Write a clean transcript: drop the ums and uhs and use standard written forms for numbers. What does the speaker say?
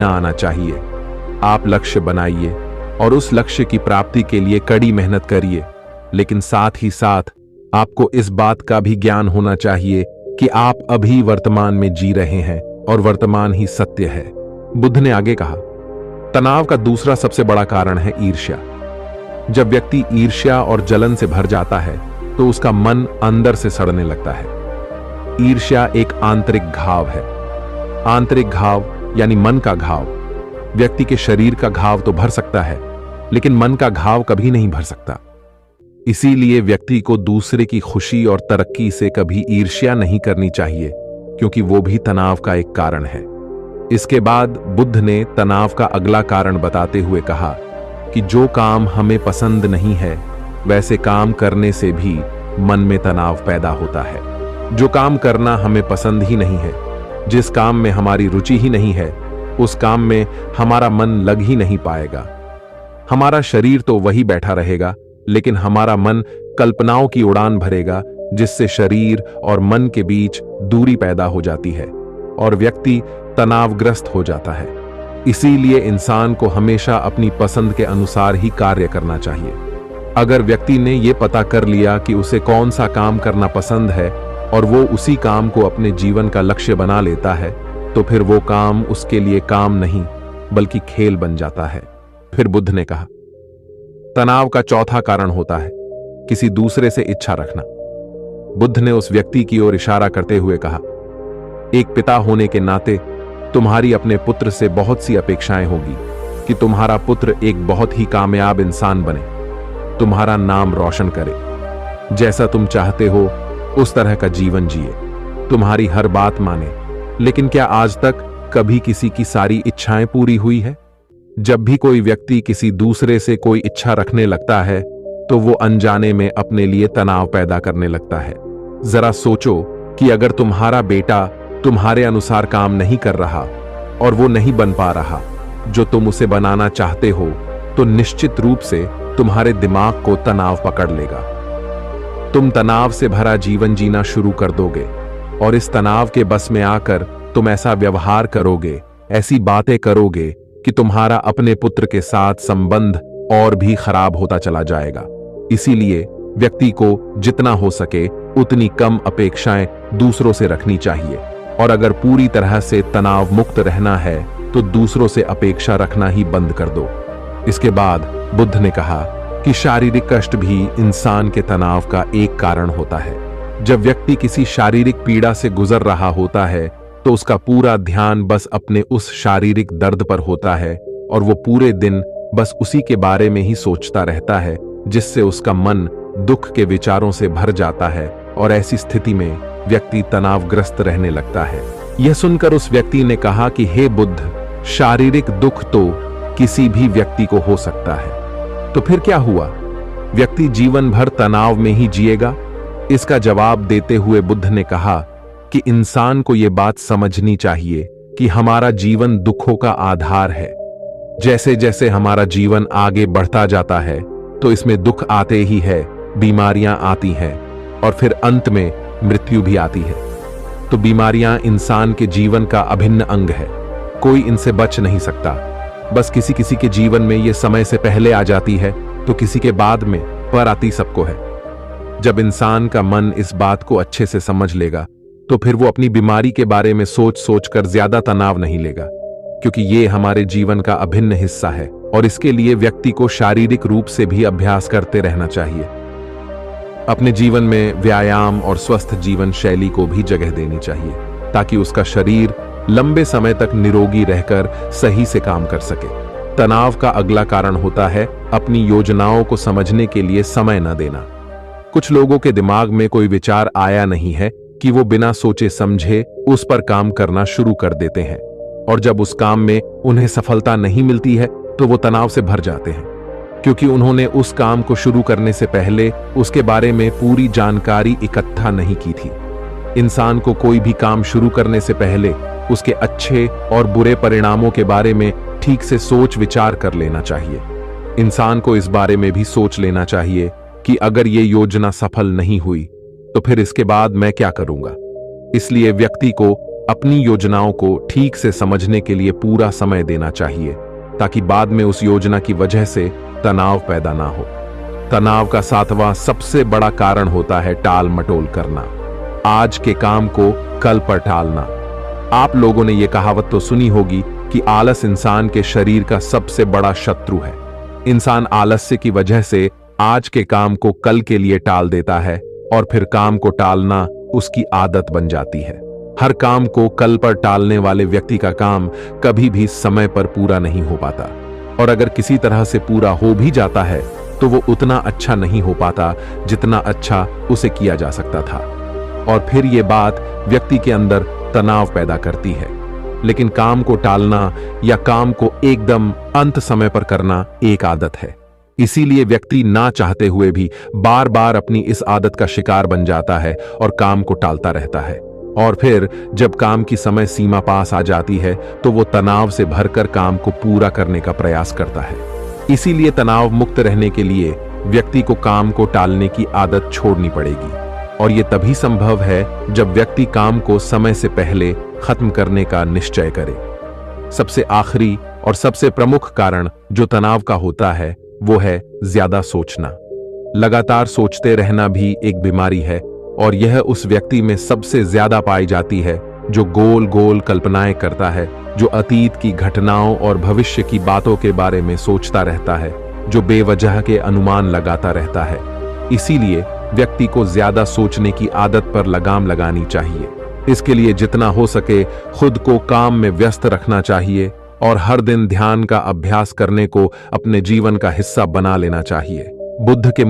आना चाहिए। आप लक्ष्य बनाइए और उस लक्ष्य की प्राप्ति के लिए कड़ी मेहनत करिए, लेकिन साथ ही साथ आपको इस बात का भी ज्ञान होना चाहिए कि आप अभी वर्तमान में जी रहे हैं और वर्तमान ही सत्य है। बुद्ध ने आगे कहा, तनाव का दूसरा सबसे बड़ा कारण है ईर्ष्या। जब व्यक्ति ईर्ष्या और जलन से भर जाता है तो उसका मन अंदर से सड़ने लगता है। ईर्ष्या एक आंतरिक घाव है। आंतरिक घाव यानी मन का घाव। व्यक्ति के शरीर का घाव तो भर सकता है, लेकिन मन का घाव कभी नहीं भर सकता। इसीलिए व्यक्ति को दूसरे की खुशी और तरक्की से कभी ईर्ष्या नहीं करनी चाहिए, क्योंकि वो भी तनाव का एक कारण है। इसके बाद बुद्ध ने तनाव का अगला कारण बताते हुए कहा कि जो काम हमें पसंद नहीं है, वैसे काम करने से भी मन में तनाव पैदा होता है। जो काम करना हमें पसंद ही नहीं है, जिस काम में हमारी रुचि ही नहीं है, उस काम में हमारा मन लग ही नहीं पाएगा। हमारा शरीर तो वही बैठा रहेगा, लेकिन हमारा मन कल्पनाओं की उड़ान भरेगा, जिससे शरीर और मन के बीच दूरी पैदा हो जाती है और व्यक्ति तनावग्रस्त हो जाता है। इसीलिए इंसान को हमेशा अपनी पसंद के अनुसार ही कार्य करना चाहिए। अगर व्यक्ति ने यह पता कर लिया कि उसे कौन सा काम करना पसंद है और वो उसी काम को अपने जीवन का लक्ष्य बना लेता है, तो फिर वो काम उसके लिए काम नहीं बल्कि खेल बन जाता है। फिर बुद्ध ने कहा, तनाव का चौथा कारण होता है किसी दूसरे से इच्छा रखना। बुद्ध ने उस व्यक्ति की ओर इशारा करते हुए कहा, एक पिता होने के नाते तुम्हारी अपने पुत्र से बहुत सी अपेक्षाएं होगी कि तुम्हारा पुत्र एक बहुत ही कामयाब इंसान बने, तुम्हारा नाम रोशन करे, जैसा तुम चाहते हो उस तरह का जीवन जिए, तुम्हारी हर बात माने। लेकिन क्या आज तक कभी किसी की सारी इच्छाएं पूरी हुई है? जब भी कोई व्यक्ति किसी दूसरे से कोई इच्छा रखने लगता है तो वो अनजाने में अपने लिए तनाव पैदा करने लगता है। जरा सोचो कि अगर तुम्हारा बेटा तुम्हारे अनुसार काम नहीं कर रहा और वो नहीं बन पा रहा जो तुम उसे बनाना चाहते हो, तो निश्चित रूप से तुम्हारे दिमाग को तनाव पकड़ लेगा। तुम तनाव से भरा जीवन जीना शुरू कर दोगे और इस तनाव के बस में आकर तुम ऐसा व्यवहार करोगे, ऐसी बातें करोगे कि तुम्हारा अपने पुत्र के साथ संबंध और भी खराब होता चला जाएगा। इसीलिए व्यक्ति को जितना हो सके उतनी कम अपेक्षाएं दूसरों से रखनी चाहिए, और अगर पूरी तरह से तनाव मुक्त रहना है तो दूसरों से अपेक्षा रखना ही बंद कर दो। इसके बाद बुद्ध ने कहा कि शारीरिक कष्ट भी इंसान के तनाव का एक कारण होता है। जब व्यक्ति किसी शारीरिक पीड़ा से गुजर रहा होता है तो उसका पूरा ध्यान बस अपने उस शारीरिक दर्द पर होता है और वो पूरे दिन बस उसी के बारे में ही सोचता रहता है, जिससे उसका मन दुख के विचारों से भर जाता है और ऐसी स्थिति में व्यक्ति तनावग्रस्त रहने लगता है। यह सुनकर उस व्यक्ति ने कहा कि हे बुद्ध, शारीरिक दुख तो किसी भी व्यक्ति को हो सकता है, तो फिर क्या हुआ? व्यक्ति जीवन भर तनाव में ही जिएगा? इसका जवाब देते हुए बुद्ध ने कहा कि इंसान को यह बात समझनी चाहिए कि हमारा जीवन दुखों का आधार है। जैसे जैसे हमारा जीवन आगे बढ़ता जाता है तो इसमें दुख आते ही है, बीमारियां आती हैं और फिर अंत में मृत्यु भी आती है। तो बीमारियां इंसान के जीवन का अभिन्न अंग है, कोई इनसे बच नहीं सकता। बस किसी किसी के जीवन में ये समय से पहले आ जाती है तो किसी के बाद में, पर आती सबको है। जब इंसान का मन इस बात को अच्छे से समझ लेगा तो फिर वो अपनी बीमारी के बारे में सोच सोच कर ज्यादा तनाव नहीं लेगा, क्योंकि ये हमारे जीवन का अभिन्न हिस्सा है और इसके लिए व्यक्ति को शारीरिक रूप से भी अभ्यास करते रहना चाहिए। अपने जीवन में व्यायाम और स्वस्थ जीवन शैली को भी जगह देनी चाहिए ताकि उसका शरीर लंबे समय तक निरोगी रहकर सही से काम कर सके। तनाव का अगला कारण होता है अपनी योजनाओं को समझने के लिए समय न देना। कुछ लोगों के दिमाग में कोई विचार आया नहीं है कि वो बिना सोचे समझे उस पर काम करना शुरू कर देते हैं, और जब उस काम में उन्हें सफलता नहीं मिलती है तो वो तनाव से भर जाते हैं, क्योंकि उन्होंने उस काम को शुरू करने से पहले उसके बारे में पूरी जानकारी इकट्ठा नहीं की थी। इंसान को कोई भी काम शुरू करने से पहले उसके अच्छे और बुरे परिणामों के बारे में ठीक से सोच विचार कर लेना चाहिए। इंसान को इस बारे में भी सोच लेना चाहिए कि अगर ये योजना सफल नहीं हुई तो फिर इसके बाद मैं क्या करूंगा। इसलिए व्यक्ति को अपनी योजनाओं को ठीक से समझने के लिए पूरा समय देना चाहिए, ताकि बाद में उस योजना की वजह से तनाव पैदा ना हो। तनाव का 7वां सबसे बड़ा कारण होता है टाल मटोल करना। आज के काम को कल पर टालना। आप लोगों ने यह कहावत तो सुनी होगी कि आलस इंसान के शरीर का सबसे बड़ा शत्रु है। इंसान आलस्य की वजह से आज के काम को कल के लिए टाल देता है और फिर काम को टालना उसकी आदत बन जाती है। हर काम को कल पर टालने वाले व्यक्ति का काम कभी भी समय पर पूरा नहीं हो पाता, और अगर किसी तरह से पूरा हो भी जाता है तो वो उतना अच्छा नहीं हो पाता जितना अच्छा उसे किया जा सकता था, और फिर ये बात व्यक्ति के अंदर तनाव पैदा करती है। लेकिन काम को टालना या काम को एकदम अंत समय पर करना एक आदत है। इसीलिए व्यक्ति ना चाहते हुए भी बार बार अपनी इस आदत का शिकार बन जाता है और काम को टालता रहता है, और फिर जब काम की समय सीमा पास आ जाती है तो वो तनाव से भरकर काम को पूरा करने का प्रयास करता है। इसीलिए तनाव मुक्त रहने के लिए व्यक्ति को काम को टालने की आदत छोड़नी पड़ेगी, और यह तभी संभव है जब व्यक्ति काम को समय से पहले खत्म करने का निश्चय करे। सबसे आखिरी और सबसे प्रमुख कारण जो तनाव का होता है वो है ज्यादा सोचना। लगातार सोचते रहना भी एक बीमारी है, और यह उस व्यक्ति में सबसे ज्यादा पाई जाती है जो गोल गोल कल्पनाएं करता है, जो अतीत की घटनाओं और भविष्य की बातों के बारे में सोचता रहता है, जो बेवजह के अनुमान लगाता रहता है। इसीलिए व्यक्ति को ज्यादा सोचने की आदत पर लगाम लगानी चाहिए। इसके लिए जितना हो सके खुद को काम में व्यस्त रखना चाहिए, और हर दिन ध्यान का अभ्यास करने को अपने जीवन का हिस्सा बना लेना चाहिए। बुद्ध के